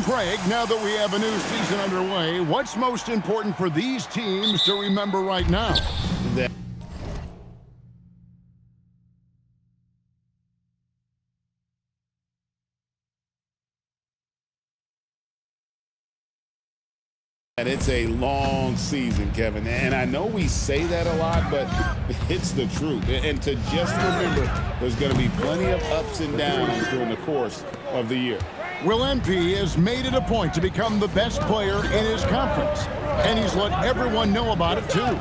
Craig, now that we have a new season underway, what's most important for these teams to remember right now? And it's a long season, Kevin. And I know we say that a lot, but it's the truth. And to just remember, there's going to be plenty of ups and downs during the course of the year. Will MP has made it a point to become the best player in his conference. And he's let everyone know about it, too.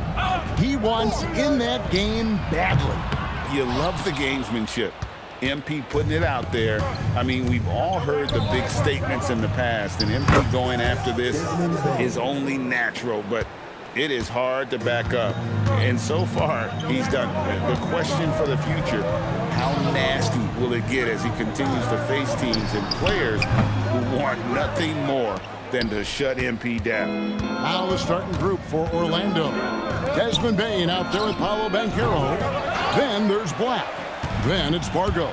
He wants in that game badly. You love the gamesmanship. MP putting it out there. I mean, we've all heard the big statements in the past, and MP going after this is only natural, but it is hard to back up. And so far, he's done. The question for the future, how nasty will it get as he continues to face teams and players who want nothing more than to shut MP down? Now the starting group for Orlando. Desmond Bain out there with Paolo Banchero. Then there's Black. Then it's Fargo.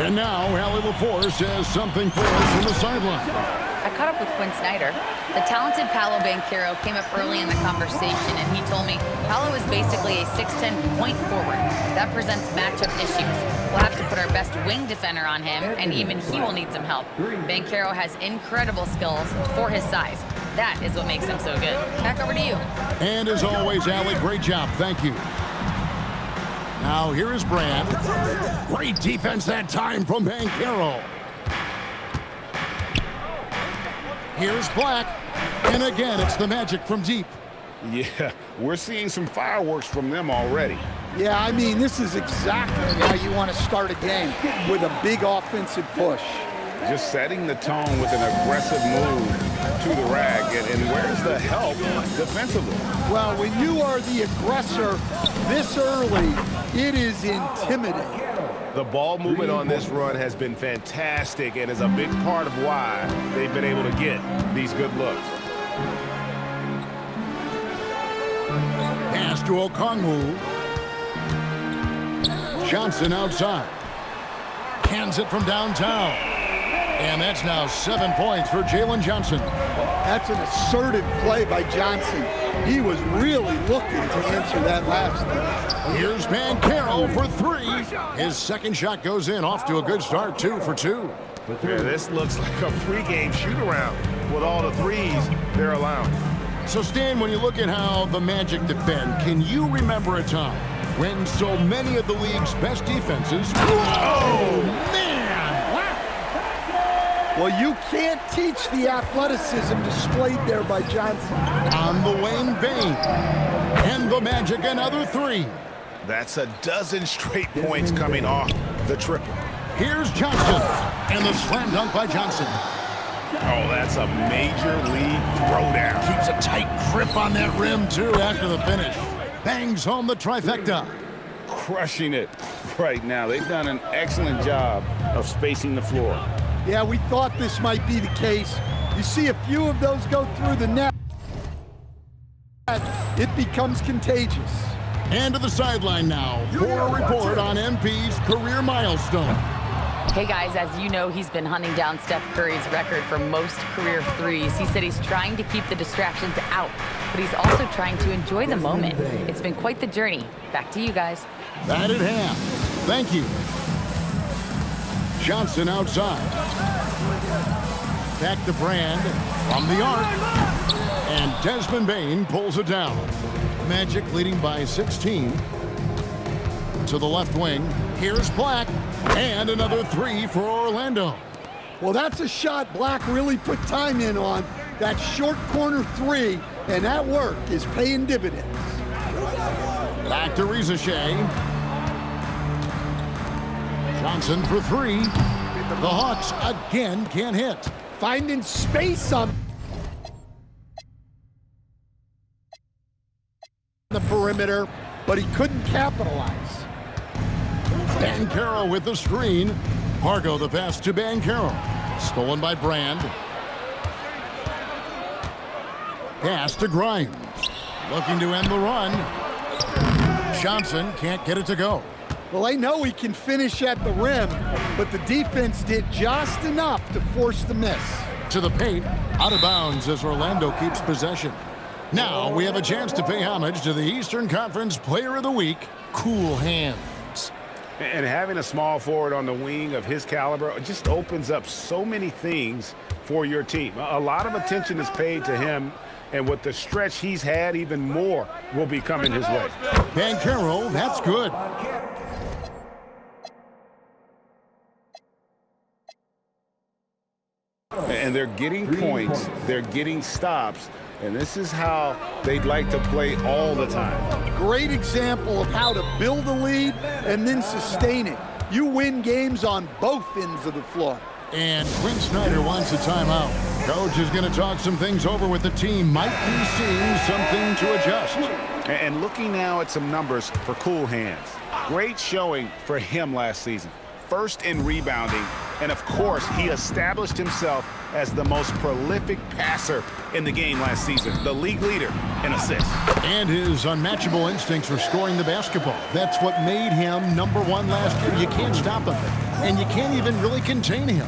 And now Allie LaForce has something for us from the sideline. I caught up with Quinn Snyder. The talented Paolo Banchero came up early in the conversation, and he told me Paolo is basically a 6'10" point forward. That presents matchup issues. We'll have to put our best wing defender on him, and even he will need some help. Banchero has incredible skills for his size. That is what makes him so good. Back over to you. And as always, Allie, great job. Thank you. Now here is Brand. Great defense that time from Banchero. Here's Black. And again, it's the Magic from deep. Yeah, we're seeing some fireworks from them already. Yeah, I mean, this is exactly how you want to start a game, with a big offensive push. Just setting the tone with an aggressive move to the rack. And where's the help defensively? Well, when you are the aggressor this early, it is intimidating. The ball movement on this run has been fantastic and is a big part of why they've been able to get these good looks. Pass to Okongwu. Johnson outside. Cans it from downtown. And that's now 7 points for Jalen Johnson. That's an assertive play by Johnson. He was really looking to answer that last one. Here's Banchero for three. His second shot goes in, off to a good start, 2 for 2. Yeah, this looks like a pregame shoot-around with all the threes they're allowing. So, Stan, when you look at how the Magic defend, can you remember a time when so many of the league's best defenses... Oh, man! Well, you can't teach the athleticism displayed there by Johnson. On the Wayne Bain. And the Magic another 3. That's a dozen straight points coming off the triple. Here's Johnson. And the slam dunk by Johnson. Oh, that's a major league throwdown. Keeps a tight grip on that rim, too, after the finish. Bangs home the trifecta. Crushing it right now. They've done an excellent job of spacing the floor. Yeah, we thought this might be the case. You see a few of those go through the net. It becomes contagious. And to the sideline now for a report on MP's career milestone. Hey guys, as you know, he's been hunting down Steph Curry's record for most career threes. He said he's trying to keep the distractions out, but he's also trying to enjoy the moment. It's been quite the journey. Back to you guys. That at half. Thank you. Johnson outside. Back to Brand from the arc. And Desmond Bain pulls it down. Magic leading by 16. To the left wing. Here's Black. And another 3 for Orlando. Well, that's a shot Black really put time in on. That short corner 3, and that work is paying dividends. Back to Rizashay. Johnson for 3. The Hawks again can't hit. Finding space on the perimeter, but he couldn't capitalize. Banchero with the screen. Fargo the pass to Banchero. Stolen by Brand. Pass to Grimes. Looking to end the run. Johnson can't get it to go. Well, they know he can finish at the rim, but the defense did just enough to force the miss. To the paint, out of bounds as Orlando keeps possession. Now we have a chance to pay homage to the Eastern Conference Player of the Week, Cool Hands. And having a small forward on the wing of his caliber just opens up so many things for your team. A lot of attention is paid to him, and with the stretch he's had, even more will be coming his way. Banchero, that's good. And they're getting points, they're getting stops, and this is how they'd like to play all the time. Great example of how to build a lead and then sustain it. You win games on both ends of the floor. And Quinn Snyder wants a timeout. Coach is going to talk some things over with the team. Might be seeing something to adjust. And looking now at some numbers for Cool Hands. Great showing for him last season. First in rebounding, and of course, he established himself as the most prolific passer in the game last season, the league leader in assists. And his unmatchable instincts for scoring the basketball. That's what made him #1 last year. You can't stop him, and you can't even really contain him.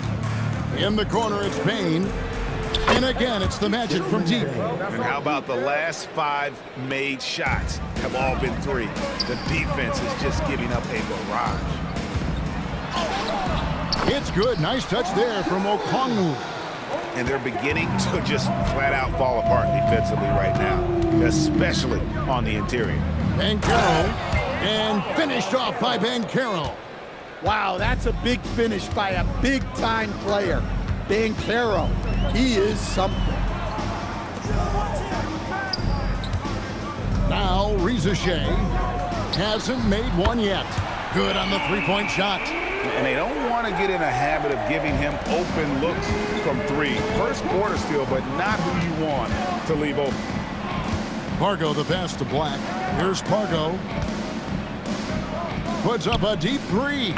In the corner, it's Bane. And again, it's the Magic from deep. And how about the last 5 made shots have all been threes? The defense is just giving up a barrage. It's good. Nice touch there from Okongwu. And they're beginning to just flat out fall apart defensively right now, especially on the interior. Banchero, and finished off by Banchero. Wow, that's a big finish by a big-time player. Banchero, he is something. Now, Rizashea hasn't made one yet. Good on the three-point shot. And they don't want to get in a habit of giving him open looks from 3. First quarter still, but not who you want to leave open. Pargo the pass to Black. Here's Pargo. Puts up a deep 3.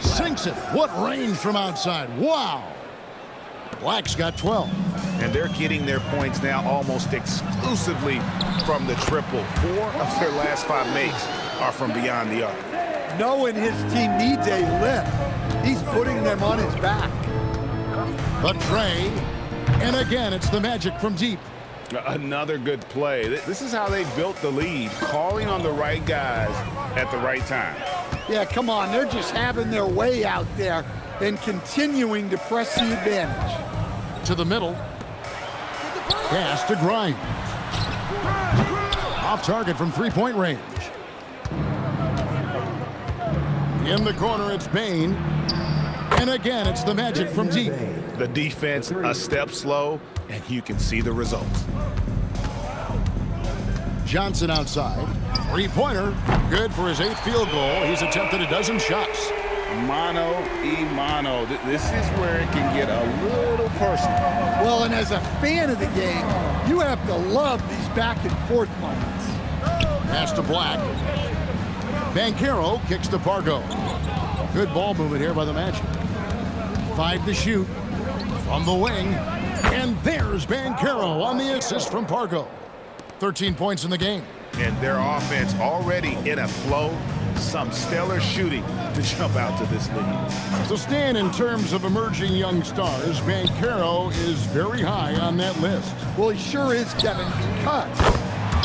Sinks it. What range from outside. Wow. Black's got 12. And they're getting their points now almost exclusively from the triple. 4 of their last 5 makes are from beyond the arc. Knowing his team needs a lift, he's putting them on his back. But Trey, and again, it's the Magic from deep. Another good play. This is how they built the lead, calling on the right guys at the right time. Yeah, come on, they're just having their way out there and continuing to press the advantage. To the middle. Pass to Grimes. Off target from three-point range. In the corner, it's Bane. And again, it's the Magic from deep. The defense a step slow, and you can see the results. Johnson outside. Three-pointer. Good for his 8th field goal. He's attempted a dozen shots. Mano y mano. This is where it can get a little personal. Well, and as a fan of the game, you have to love these back-and-forth moments. Pass to Black. Banchero kicks to Pargo. Good ball movement here by the Magic. 5 to shoot from the wing. And there's Banchero on the assist from Pargo. 13 points in the game. And their offense already in a flow. Some stellar shooting to jump out to this lead. So, Stan, in terms of emerging young stars, Banchero is very high on that list. Well, he sure is, Kevin, because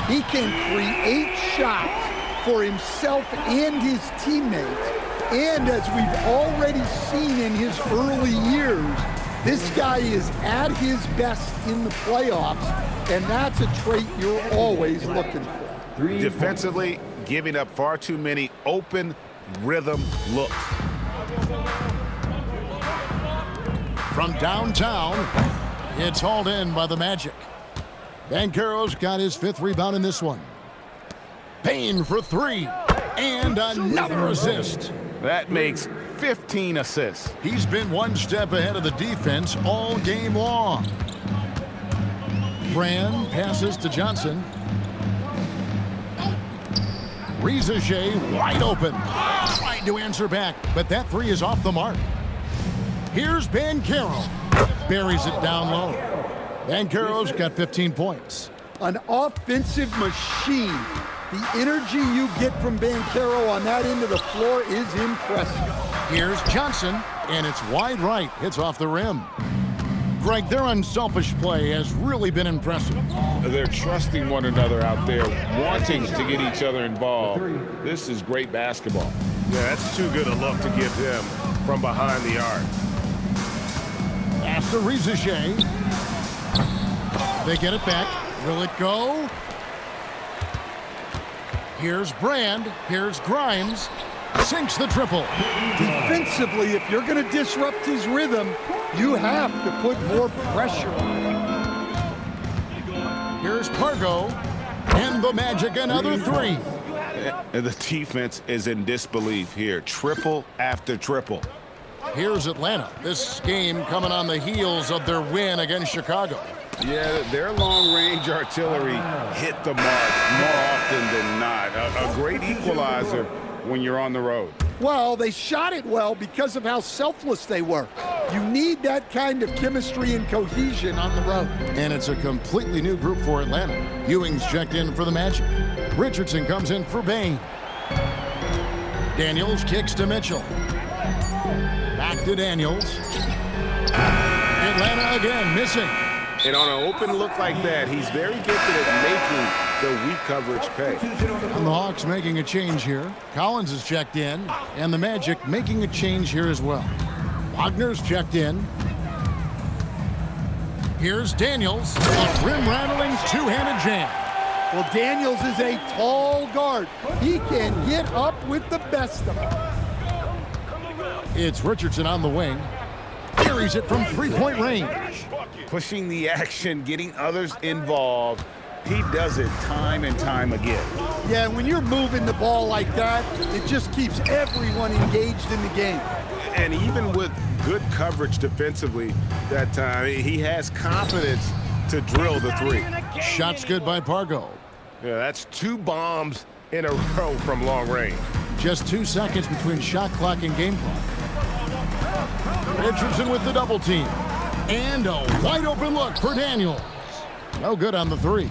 he can create shots for himself and his teammates. And as we've already seen in his early years, this guy is at his best in the playoffs, and that's a trait you're always looking for. Defensively, giving up far too many open rhythm looks. From downtown, it's hauled in by the Magic. Banchero's got his 5th rebound in this one. Payne for 3, and another assist. That makes 15 assists. He's been one step ahead of the defense all game long. Brand passes to Johnson. Rizashea wide open. Trying to answer back, but that 3 is off the mark. Here's Banchero. Buries it down low. Banchero's got 15 points. An offensive machine. The energy you get from Banchero on that end of the floor is impressive. Here's Johnson, and it's wide right. It's off the rim. Greg, their unselfish play has really been impressive. They're trusting one another out there, wanting to get each other involved. This is great basketball. Yeah, that's too good a look to give them from behind the arc. After Rizichet. They get it back. Will it go? Here's Brand. Here's Grimes. Sinks the triple. Defensively, if you're going to disrupt his rhythm, you have to put more pressure on him. Here's Pargo. And the Magic another three. And the defense is in disbelief here. Triple after triple. Here's Atlanta. This game coming on the heels of their win against Chicago. Yeah, their long-range artillery hit the mark more often than not. A great equalizer when you're on the road. Well, they shot it well because of how selfless they were. You need that kind of chemistry and cohesion on the road. And it's a completely new group for Atlanta. Ewing's checked in for the Magic. Richardson comes in for Bain. Daniels kicks to Mitchell. Back to Daniels. Atlanta again missing. And on an open look like that, he's very gifted at making the weak coverage pay. And the Hawks making a change here. Collins is checked in, and the Magic making a change here as well. Wagner's checked in. Here's Daniels, a rim-rattling two-handed jam. Well, Daniels is a tall guard. He can get up with the best of them. It's Richardson on the wing. Carries it from three-point range. Pushing the action, getting others involved. He does it time and time again. Yeah, when you're moving the ball like that, it just keeps everyone engaged in the game. And even with good coverage defensively that time, he has confidence to drill the three. Shots good by Pargo. Yeah, that's 2 bombs in a row from long range. Just 2 seconds between shot clock and game clock. Richardson with the double team. And a wide open look for Daniels. No good on the three.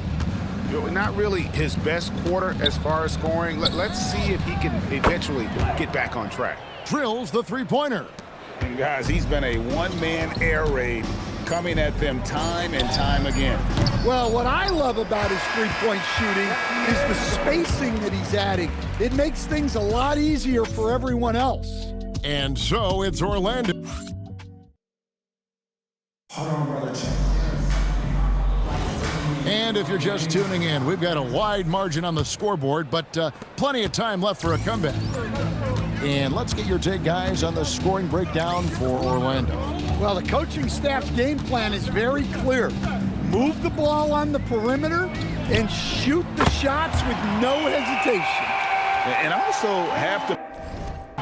Not really his best quarter as far as scoring. Let's see if he can eventually get back on track. Drills the three-pointer. And guys, he's been a one-man air raid coming at them time and time again. Well, what I love about his three-point shooting is the spacing that he's adding. It makes things a lot easier for everyone else. And so it's Orlando. And if you're just tuning in, we've got a wide margin on the scoreboard, but plenty of time left for a comeback. And let's get your take, guys, on the scoring breakdown for Orlando. Well, the coaching staff's game plan is very clear. Move the ball on the perimeter and shoot the shots with no hesitation. And also have to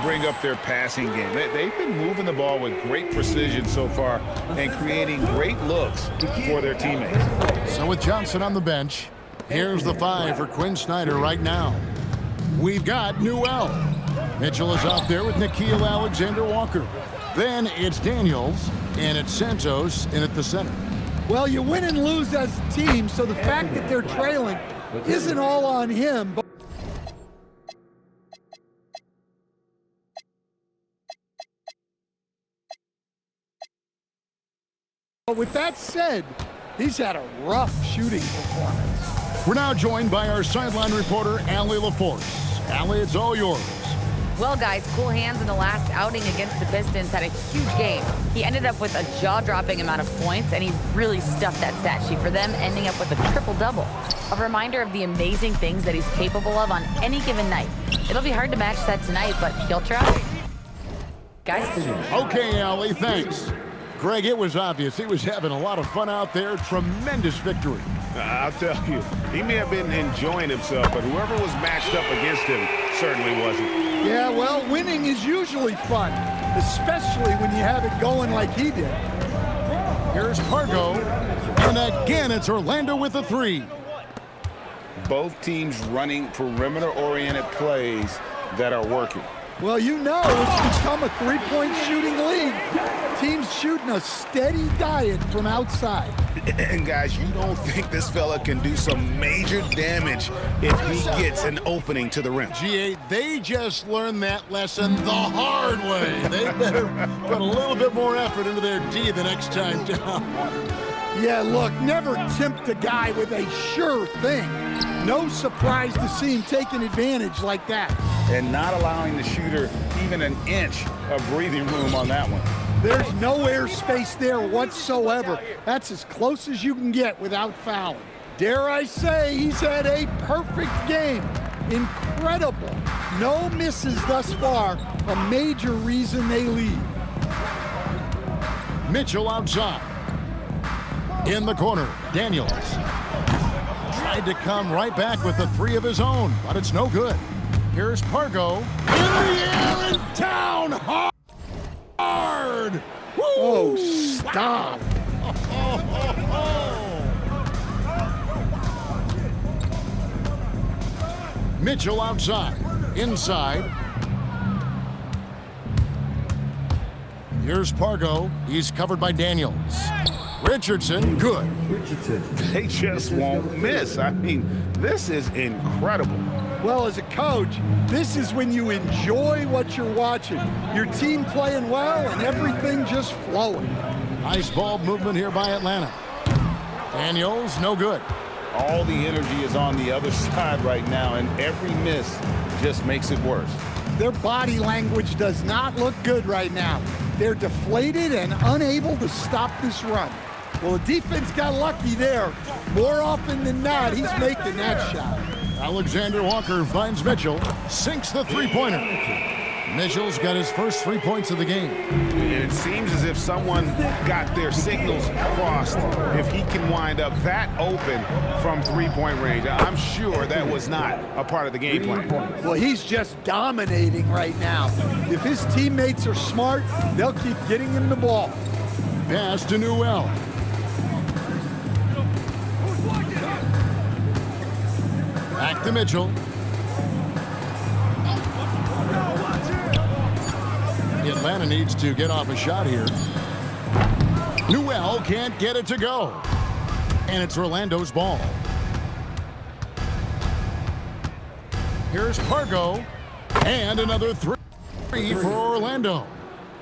bring up their passing game. They've been moving the ball with great precision so far and creating great looks for their teammates. So with Johnson on the bench, here's the 5 for Quinn Snyder right now. We've got Newell. Mitchell is out there with Nickeil Alexander-Walker. Then it's Daniels, and it's Santos in at the center. Well, you win and lose as a team, so the fact that they're trailing isn't all on him. But with that said, he's had a rough shooting performance. We're now joined by our sideline reporter, Allie LaForce. Allie, it's all yours. Well, guys, cool hands in the last outing against the Pistons had a huge game. He ended up with a jaw-dropping amount of points, and he really stuffed that stat sheet for them, ending up with a triple-double. A reminder of the amazing things that he's capable of on any given night. It'll be hard to match that tonight, but he'll try. Guys? Okay, Allie, thanks. Greg, it was obvious he was having a lot of fun out there. Tremendous victory. I'll tell you, he may have been enjoying himself, but whoever was matched up against him certainly wasn't. Yeah, well, winning is usually fun, especially when you have it going like he did. Here's Pargo, and again it's Orlando with a 3. Both teams running perimeter-oriented plays that are working. Well, you know it's become a three-point shooting league. Teams shooting a steady diet from outside. And guys, you don't think this fella can do some major damage if he gets an opening to the rim. G8, they just learned that lesson the hard way. They better put a little bit more effort into their D the next time down. Yeah, look, never tempt a guy with a sure thing. No surprise to see him taking advantage like that. And not allowing the shooter even an inch of breathing room on that one. There's no airspace there whatsoever. That's as close as you can get without fouling. Dare I say, he's had a perfect game. Incredible. No misses thus far, a major reason they lead. Mitchell outside. In the corner, Daniels. Tried to come right back with the three of his own, but it's no good. Here's Pargo. In the air and down hard. Woo! Oh, stop. Mitchell outside. Inside. Here's Pargo. He's covered by Daniels. Richardson, good. They just won't miss. I mean, this is incredible. Well, as a coach, this is when you enjoy what you're watching. Your team playing well and everything just flowing. Nice ball movement here by Atlanta. Daniels, no good. All the energy is on the other side right now, and every miss just makes it worse. Their body language does not look good right now. They're deflated and unable to stop this run. Well, the defense got lucky there. More often than not, he's making that shot. Alexander Walker finds Mitchell, sinks the three-pointer. Mitchell's got his first 3 points of the game. It seems as if someone got their signals crossed if he can wind up that open from three-point range. I'm sure that was not a part of the game plan. Well, he's just dominating right now. If his teammates are smart, they'll keep getting him the ball. Pass to Newell. Back to Mitchell. Atlanta needs to get off a shot here. Newell can't get it to go. And it's Orlando's ball. Here's Pargo. And another three for Orlando.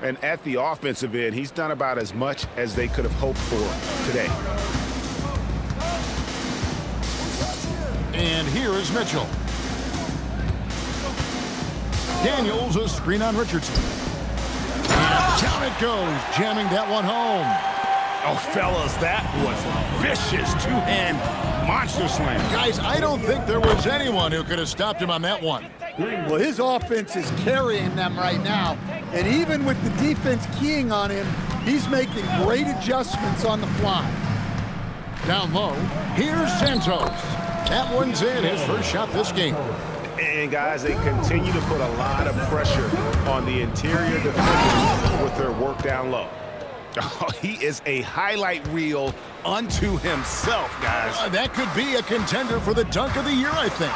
And at the offensive end, he's done about as much as they could have hoped for today. And here is Mitchell. Daniels, a screen on Richardson. And down it goes, jamming that one home. Oh, fellas, that was a vicious two-hand monster slam. Guys, I don't think there was anyone who could have stopped him on that one. Well, his offense is carrying them right now. And even with the defense keying on him, he's making great adjustments on the fly. Down low, here's Santos. That one's in, his first shot this game. And guys, they continue to put a lot of pressure on the interior defenders with their work down low. Oh, he is a highlight reel unto himself, guys. That could be a contender for the dunk of the year, I think.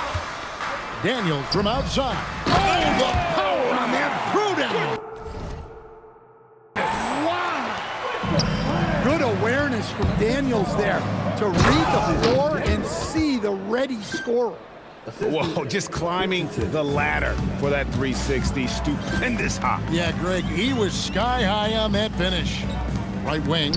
Daniels from outside. Oh, the power on that throwdown. Wow. Good awareness from Daniels there to read the floor and see the ready scorer. Whoa, just climbing the ladder for that 360. Stupendous hop. Yeah, Greg, he was sky high on that finish. Right wing.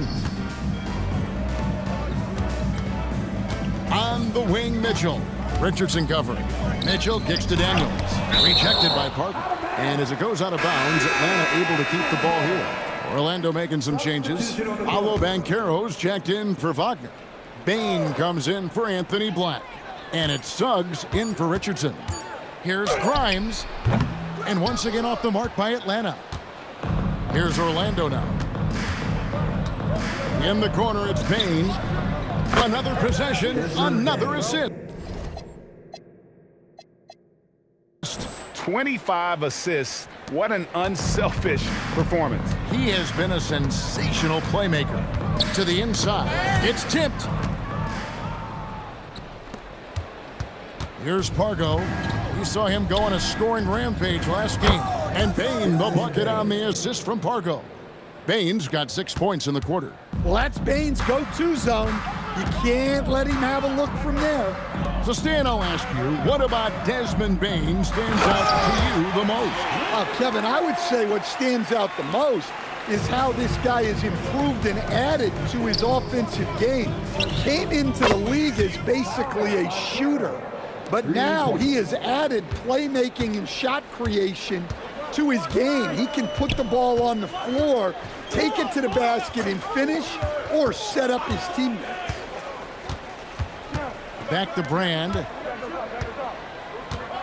On the wing, Mitchell. Richardson covering. Mitchell kicks to Daniels. Rejected by Parker. And as it goes out of bounds, Atlanta able to keep the ball here. Orlando making some changes. Paolo Banchero's checked in for Wagner. Bain comes in for Anthony Black. And it's Suggs in for Richardson. Here's Grimes. And once again off the mark by Atlanta. Here's Orlando now. In the corner, it's Bain. Another possession, another assist. 25 assists. What an unselfish performance. He has been a sensational playmaker. To the inside, it's tipped. Here's Pargo. We saw him go on a scoring rampage last game. And Bain, the bucket on the assist from Pargo. Bain's got 6 points in the quarter. Well, that's Bain's go-to zone. You can't let him have a look from there. So, Stan, I'll ask you, what about Desmond Bain stands out to you the most? Kevin, I would say what stands out the most is how this guy has improved and added to his offensive game. Came into the league as basically a shooter, but now he has added playmaking and shot creation to his game. He can put the ball on the floor, take it to the basket and finish, or set up his teammates. Back to Brand.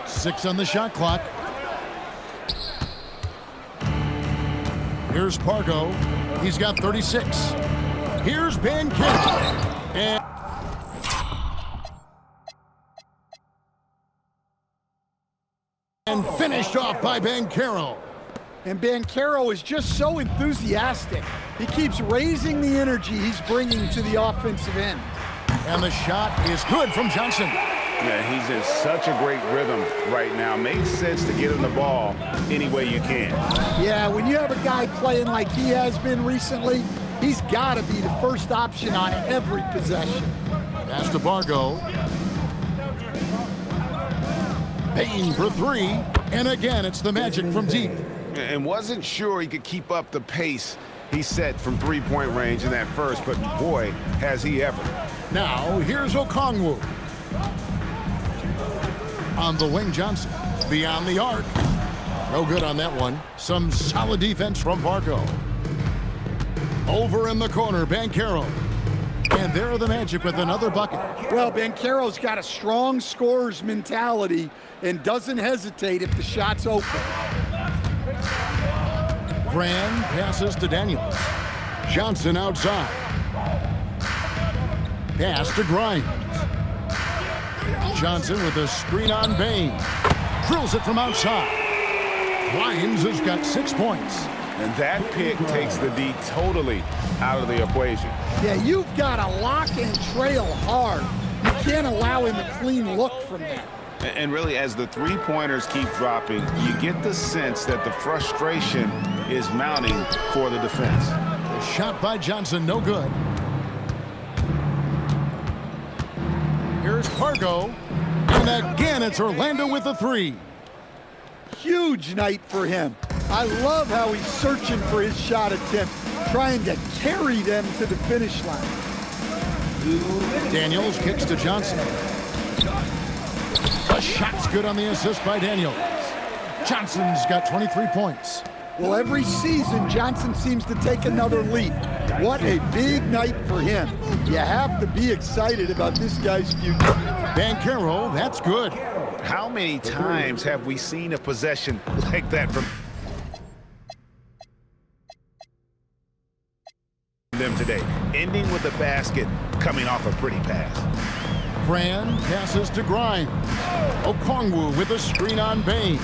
6 on the shot clock. Here's Pargo. He's got 36. Here's Banchero. And finished off by Banchero. And Banchero is just so enthusiastic. He keeps raising the energy he's bringing to the offensive end. And the shot is good from Johnson. Yeah, he's in such a great rhythm right now. Makes sense to get him the ball any way you can. Yeah, when you have a guy playing like he has been recently, he's got to be the first option on every possession. Pass to Pargo. Bain for 3. And again, it's the Magic from deep. And wasn't sure he could keep up the pace he set from three-point range in that first, but boy, has he ever. Now, here's Okongwu. On the wing, Johnson. Beyond the arc. No good on that one. Some solid defense from Pargo. Over in the corner, Banchero. And there are the Magic with another bucket. Well, Banchero's got a strong scorer's mentality and doesn't hesitate if the shot's open. Brand passes to Daniels. Johnson outside. Pass to Grimes. Johnson with a screen on Bain. Drills it from outside. Grimes has got 6 points. And that pick takes the D totally out of the equation. Yeah, you've got to lock and trail hard. You can't allow him a clean look from there. And really, as the three-pointers keep dropping, you get the sense that the frustration is mounting for the defense. The shot by Johnson, no good. Here's Pargo. And again, it's Orlando with the 3. Huge night for him. I love how he's searching for his shot attempt, trying to carry them to the finish line. Daniels kicks to Johnson. The shot's good on the assist by Daniels. Johnson's got 23 points. Well, every season, Johnson seems to take another leap. What a big night for him. You have to be excited about this guy's future. Banchero, that's good. How many times have we seen a possession like that from them today, ending with a basket coming off a pretty pass? Brand passes to Grimes. Okongwu with a screen on Bain.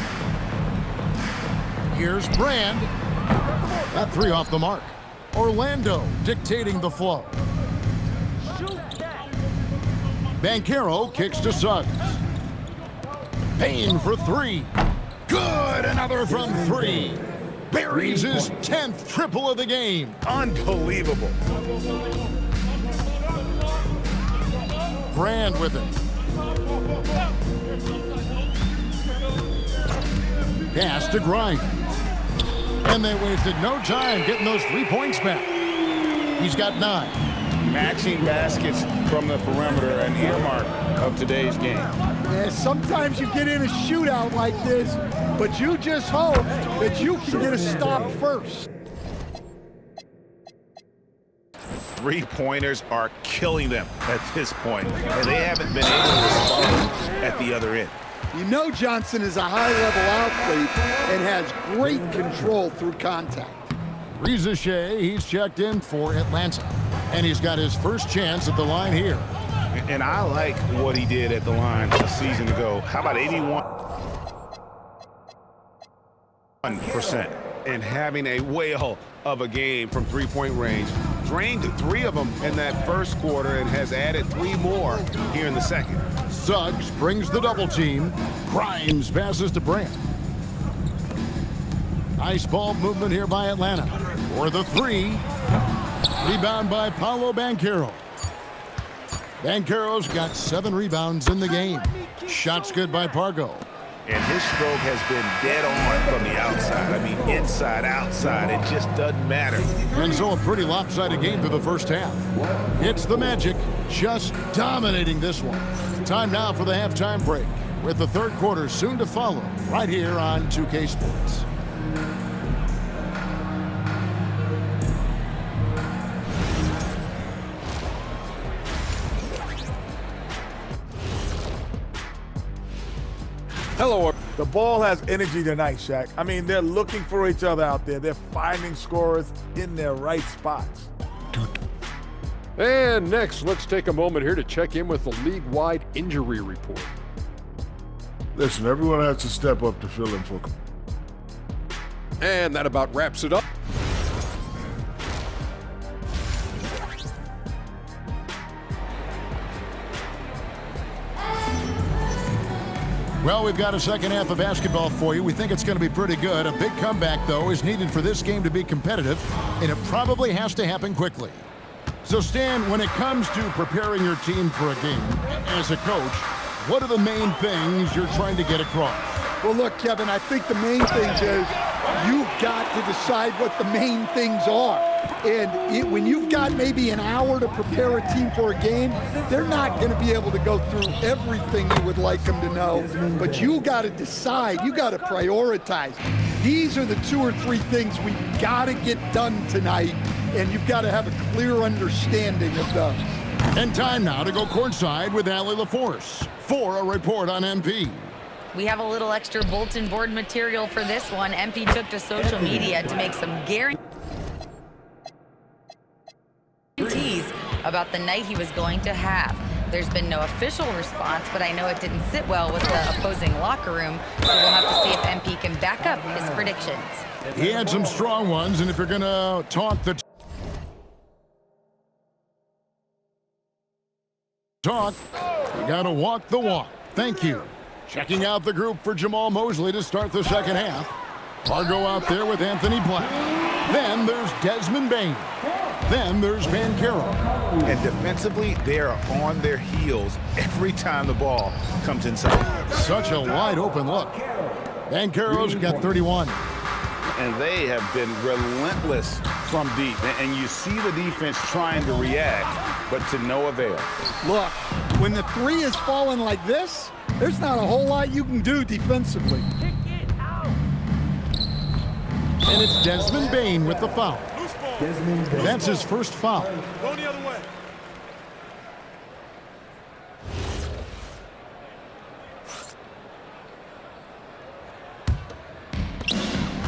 Here's Brand. That 3 off the mark. Orlando dictating the flow. Banchero kicks to Suggs. Bain for 3. Good, another from 3. Buries his 10th triple of the game. Unbelievable. Brand with it. Pass to Grimes. And they wasted no time getting those 3 points back. He's got 9. Matching baskets from the perimeter, an earmark of today's game. Yeah, sometimes you get in a shootout like this, but you just hope that you can get a stop first. Three-pointers are killing them at this point, and they haven't been able to respond at the other end. You know Johnson is a high-level athlete and has great control through contact. Reza Shea, he's checked in for Atlanta, and he's got his first chance at the line here. And I like what he did at the line a season ago. How about 81%? And having a whale of a game from three-point range. Drained 3 of them in that first quarter and has added 3 more here in the second. Suggs brings the double team. Grimes passes to Brand. Nice ball movement here by Atlanta. For the three. Rebound by Paolo Banchero. Banchero's got 7 rebounds in the game. Shots good by Pargo. And his stroke has been dead on from the outside. I mean, inside, outside, it just doesn't matter. And so a pretty lopsided game through the first half. It's the Magic just dominating this one. Time now for the halftime break, with the third quarter soon to follow right here on 2K Sports. Hello. The ball has energy tonight, Shaq. I mean, they're looking for each other out there. They're finding scorers in their right spots. And next, let's take a moment here to check in with the league-wide injury report. Listen, everyone has to step up to fill in for. And that about wraps it up. Well, we've got a second half of basketball for you. We think it's going to be pretty good. A big comeback, though, is needed for this game to be competitive, and it probably has to happen quickly. So, Stan, when it comes to preparing your team for a game, as a coach, what are the main things you're trying to get across? Well, look, Kevin, I think the main thing is you've got to decide what the main things are. And when you've got maybe an hour to prepare a team for a game, they're not going to be able to go through everything you would like them to know. But you got to decide. You got to prioritize. These are the 2 or 3 things we've got to get done tonight, and you've got to have a clear understanding of those. And time now to go courtside with Allie LaForce for a report on MP. We have a little extra bulletin board material for this one. MP took to social media to make some guarantees about the night he was going to have. There's been no official response, but I know it didn't sit well with the opposing locker room, so we'll have to see if MP can back up his predictions. He had some strong ones, and if you're going to talk the talk, you got to walk the walk. Thank you. Checking out the group for Jamal Mosley to start the second half. Pargo out there with Anthony Black. Then there's Desmond Bain. Then there's Banchero. And defensively, they are on their heels every time the ball comes inside. Such a wide open look. Banchero's got 31. And they have been relentless from deep. And you see the defense trying to react, but to no avail. Look, when the 3 is falling like this, there's not a whole lot you can do defensively. And it's Desmond Bain with the foul. That's his first foul. Go the other way.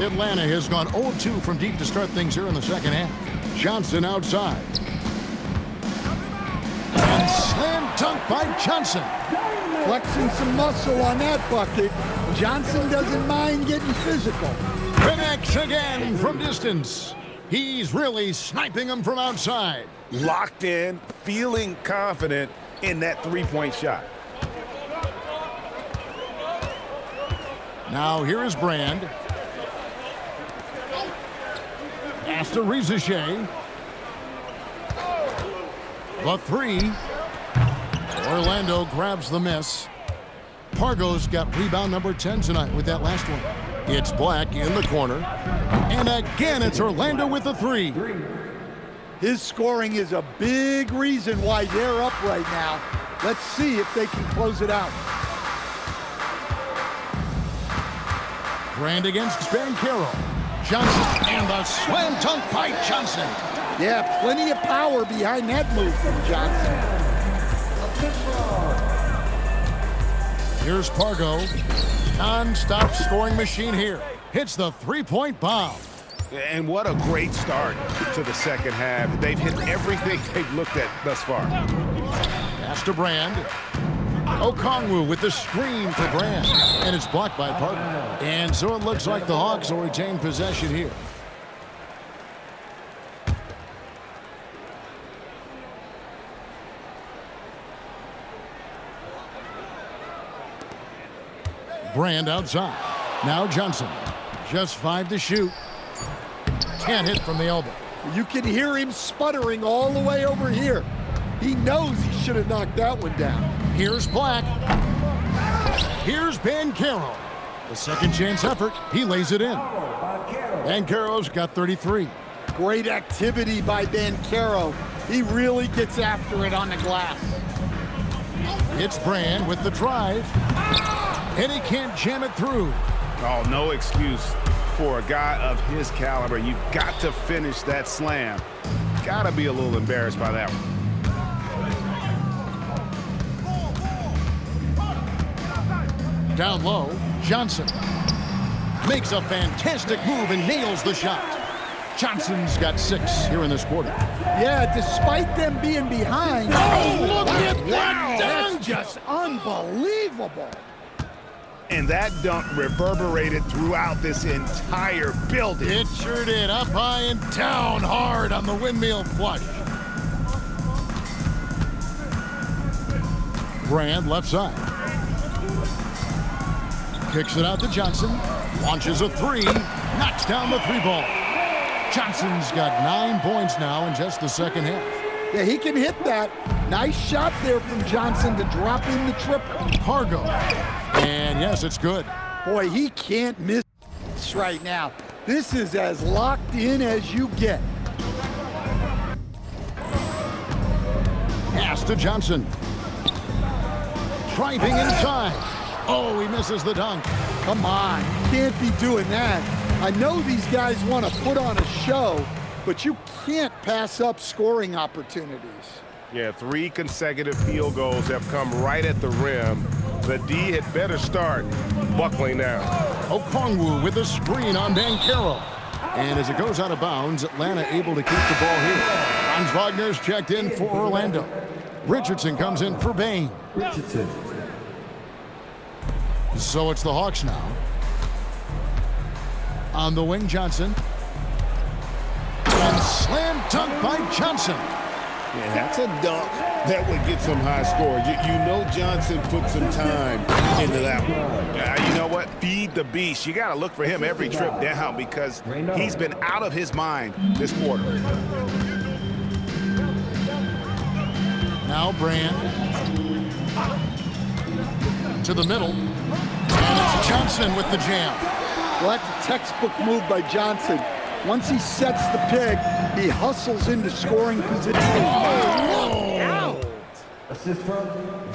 Atlanta has gone 0-2 from deep to start things here in the second half. Johnson outside. And slam dunk by Johnson. Flexing some muscle on that bucket. Johnson doesn't mind getting physical. Connects again from distance. He's really sniping them from outside. Locked in, feeling confident in that 3-point shot. Now here is Brand. Pass to Rizachet. The 3. Orlando grabs the miss. Pargo's got rebound number 10 tonight with that last one. It's Black in the corner. And again, it's Orlando with the 3. His scoring is a big reason why they're up right now. Let's see if they can close it out. Brand against Banchero. Johnson and the slam dunk by Johnson. Yeah, plenty of power behind that move from Johnson. Here's Pargo. Non-stop scoring machine here. Hits the 3-point bomb. And what a great start to the second half. They've hit everything they've looked at thus far. Pass to Brand. Okongwu with the screen for Brand. And it's blocked by Pargo. And so it looks like the Hawks will retain possession here. Brand outside. Now Johnson. Just 5 to shoot. Can't hit from the elbow. You can hear him sputtering all the way over here. He knows he should have knocked that one down. Here's Black. Here's Banchero. The second chance effort, he lays it in. Banchero's got 33. Great activity by Banchero. He really gets after it on the glass. It's Brand with the drive. And he can't jam it through. Oh, no excuse for a guy of his caliber. You've got to finish that slam. Got to be a little embarrassed by that one. Down low, Johnson makes a fantastic move and nails the shot. Johnson's got 6 here in this quarter. Yeah, despite them being behind. Oh, look at that That's dunk! just unbelievable. And that dunk reverberated throughout this entire building. It sure did. Up high and down hard on the windmill flush. Brand left side. Kicks it out to Johnson. Launches a 3. Knocks down the 3 ball. Johnson's got 9 points now in just the second half. Yeah, he can hit that. Nice shot there from Johnson to drop in the triple. Pargo. And yes, it's good. Boy, he can't miss this right now. This is as locked in as you get. Pass to Johnson. Driving inside. Oh, he misses the dunk. Come on, you can't be doing that. I know these guys want to put on a show, but you can't pass up scoring opportunities. Yeah, 3 consecutive field goals have come right at the rim. The D had better start buckling down. Okongwu with a screen on Banchero. And as it goes out of bounds, Atlanta able to keep the ball here. Franz Wagner's checked in for Orlando. Richardson comes in for Bain. So it's the Hawks now. On the wing, Johnson. And slam dunk by Johnson. Yeah, that's a dunk that would get some high scores. You know Johnson put some time into that one. You know what? Feed the beast. You got to look for him every trip down because he's been out of his mind this quarter. Now Brand. To the middle. And it's Johnson with the jam. Well, that's a textbook move by Johnson. Once he sets the pick, he hustles into scoring position. Oh,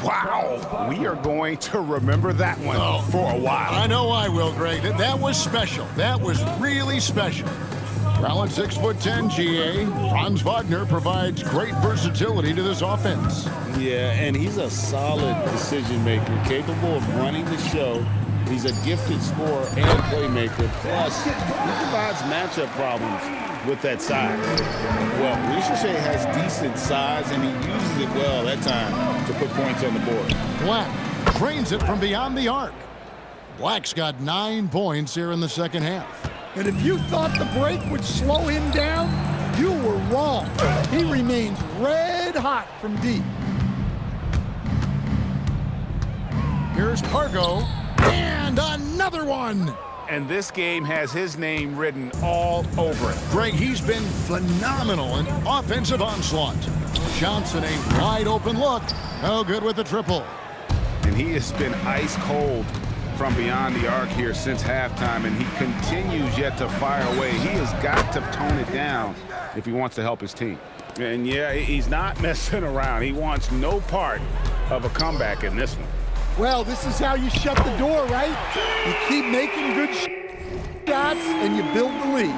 Wow. We are going to remember that one for a while. I know I will, Greg. That was special. That was really special. Well, at 6'10", GA, Franz Wagner provides great versatility to this offense. Yeah, and he's a solid decision maker, capable of running the show. He's a gifted scorer and playmaker. Plus, he provides matchup problems with that size. Well, Ricochet has decent size, and he uses it well that time to put points on the board. Black drains it from beyond the arc. Black's got 9 points here in the second half. And if you thought the break would slow him down, you were wrong. He remains red hot from deep. Here's Pargo. And another one. And this game has his name written all over it. Greg, he's been phenomenal in offensive onslaught. Johnson, a wide open look. No good with the triple. And he has been ice cold from beyond the arc here since halftime, and he continues yet to fire away. He has got to tone it down if he wants to help his team. And yeah, he's not messing around. He wants no part of a comeback in this one. Well, this is how you shut the door, right? You keep making good shots and you build the lead.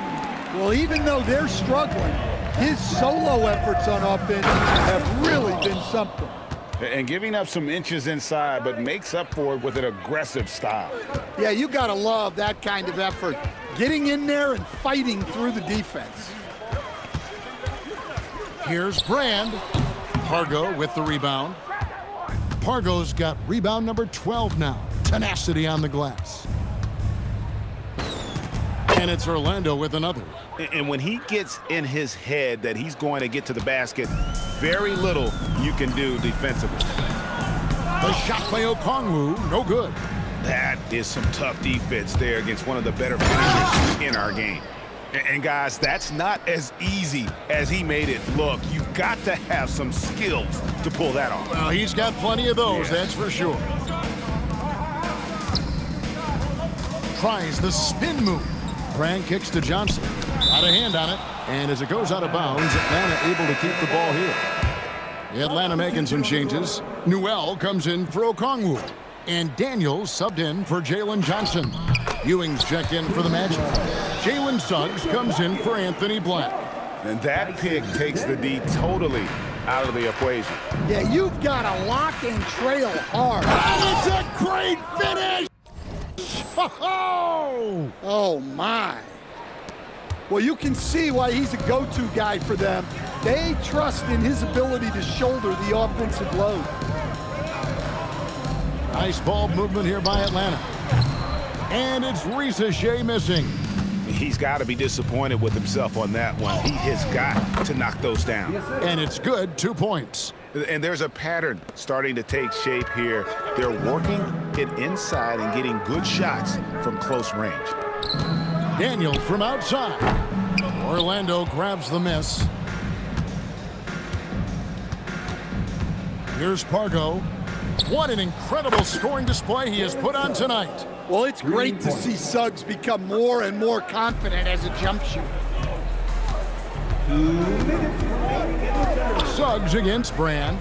Well, even though they're struggling, his solo efforts on offense have really been something. And giving up some inches inside, but makes up for it with an aggressive style. Yeah, you gotta love that kind of effort. Getting in there and fighting through the defense. Here's Brand. Pargo with the rebound. Pargo's got rebound number 12 now. Tenacity on the glass. And it's Orlando with another. And when he gets in his head that he's going to get to the basket, very little you can do defensively. The shot by Okongwu, no good. That is some tough defense there against one of the better finishers in our game. And guys, that's not as easy as he made it look. You've got to have some skills to pull that off. Well, he's got plenty of those, Yeah. that's for sure. Tries the spin move. Brand kicks to Johnson. Out of hand on it. And as it goes out of bounds, Atlanta able to keep the ball here. Atlanta making some changes. Newell comes in for Okongwu. And Daniels subbed in for Jalen Johnson. Ewing's checked in for the Magic. Jalen Suggs comes in for Anthony Black. And that pick takes the D totally out of the equation. Yeah, you've got to lock and trail hard. And it's a great finish! Oh! Oh, my. Well, you can see why he's a go-to guy for them. They trust in his ability to shoulder the offensive load. Nice ball movement here by Atlanta. And it's Risa Shea missing. He's got to be disappointed with himself on that one. He has got to knock those down. And it's good, 2 points. And there's a pattern starting to take shape here. They're working it inside and getting good shots from close range. Daniel from outside. Orlando grabs the miss. Here's Pargo. What an incredible scoring display he has put on tonight. Well, it's great to see Suggs become more and more confident as a jump shooter. Suggs against Brand.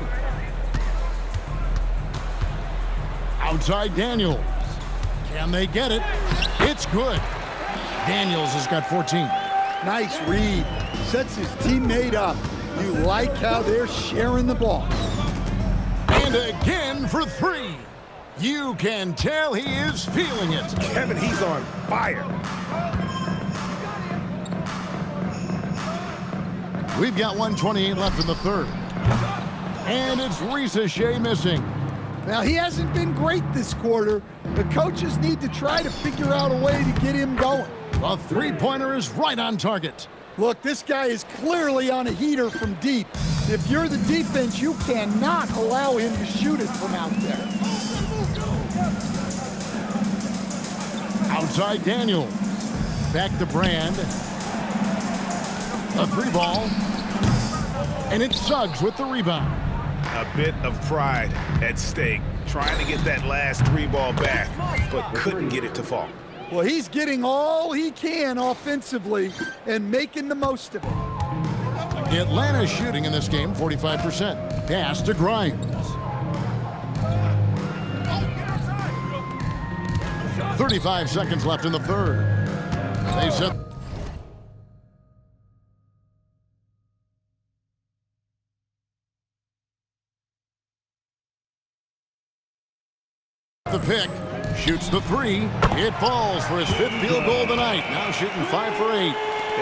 Outside Daniels. Can they get it? It's good. Daniels has got 14. Nice read. Sets his teammate up. You like how they're sharing the ball. And again for 3. You can tell he is feeling it. Kevin, he's on fire. We've got 1:28 left in the third. And it's Risa Shea missing. Now, he hasn't been great this quarter. The coaches need to try to figure out a way to get him going. The three-pointer is right on target. Look, this guy is clearly on a heater from deep. If you're the defense, you cannot allow him to shoot it from out there. Outside Daniels. Back to Brand. A 3-ball. And it's Suggs with the rebound. A bit of pride at stake, trying to get that last 3-ball back, but couldn't get it to fall. Well, he's getting all he can offensively and making the most of it. Atlanta's shooting in this game 45%. Pass to Grimes. 35 seconds left in the third. They set the pick. Shoots the 3. It falls for his 5th field goal of the night. Now shooting 5 for 8.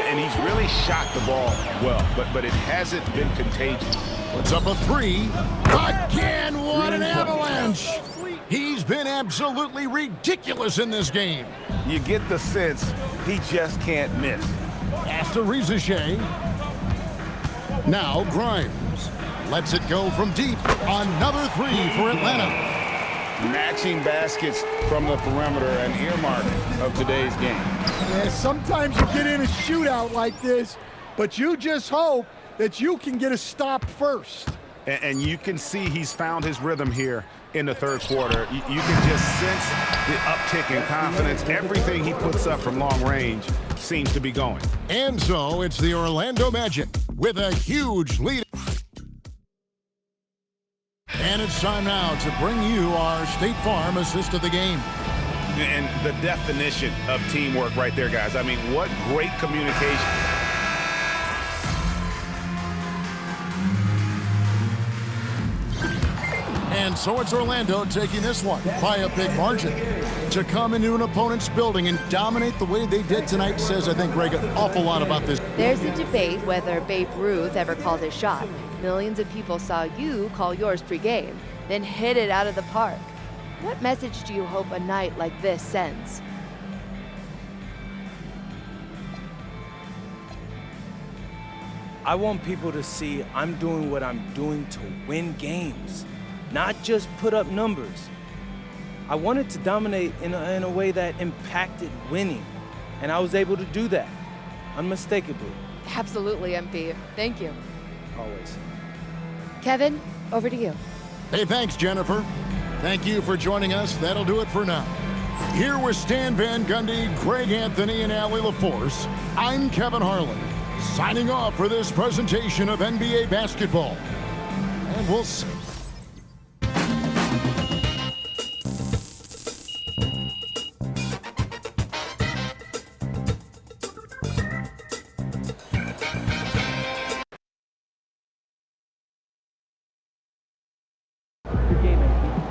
And he's really shot the ball well, but it hasn't been contagious. Puts up a 3. Again, what an avalanche! He's been absolutely ridiculous in this game. You get the sense he just can't miss. Pass to Risa Shea. Now Grimes. Lets it go from deep. Another 3 for Atlanta. Matching baskets from the perimeter, an earmark of today's game. Yeah, sometimes you get in a shootout like this, but you just hope that you can get a stop first. And you can see he's found his rhythm here in the third quarter. You can just sense the uptick in confidence. Everything he puts up from long range seems to be going. And so it's the Orlando Magic with a huge lead. And it's time now to bring you our State Farm assist of the game. And the definition of teamwork right there, guys. I mean, what great communication. And so it's Orlando taking this one by a big margin. To come into an opponent's building and dominate the way they did tonight says, I think, Greg, an awful lot about this. There's a debate whether Babe Ruth ever called his shot. Millions of people saw you call yours pregame, then hit it out of the park. What message do you hope a night like this sends? I want people to see I'm doing what I'm doing to win games, not just put up numbers. I wanted to dominate in a way that impacted winning, and I was able to do that, unmistakably. Absolutely, MP. Thank you. Always. Kevin, over to you. Hey, thanks, Jennifer. Thank you for joining us. That'll do it for now. Here with Stan Van Gundy, Greg Anthony, and Allie LaForce, I'm Kevin Harlan, signing off for this presentation of NBA basketball. And we'll see. Good game, MP.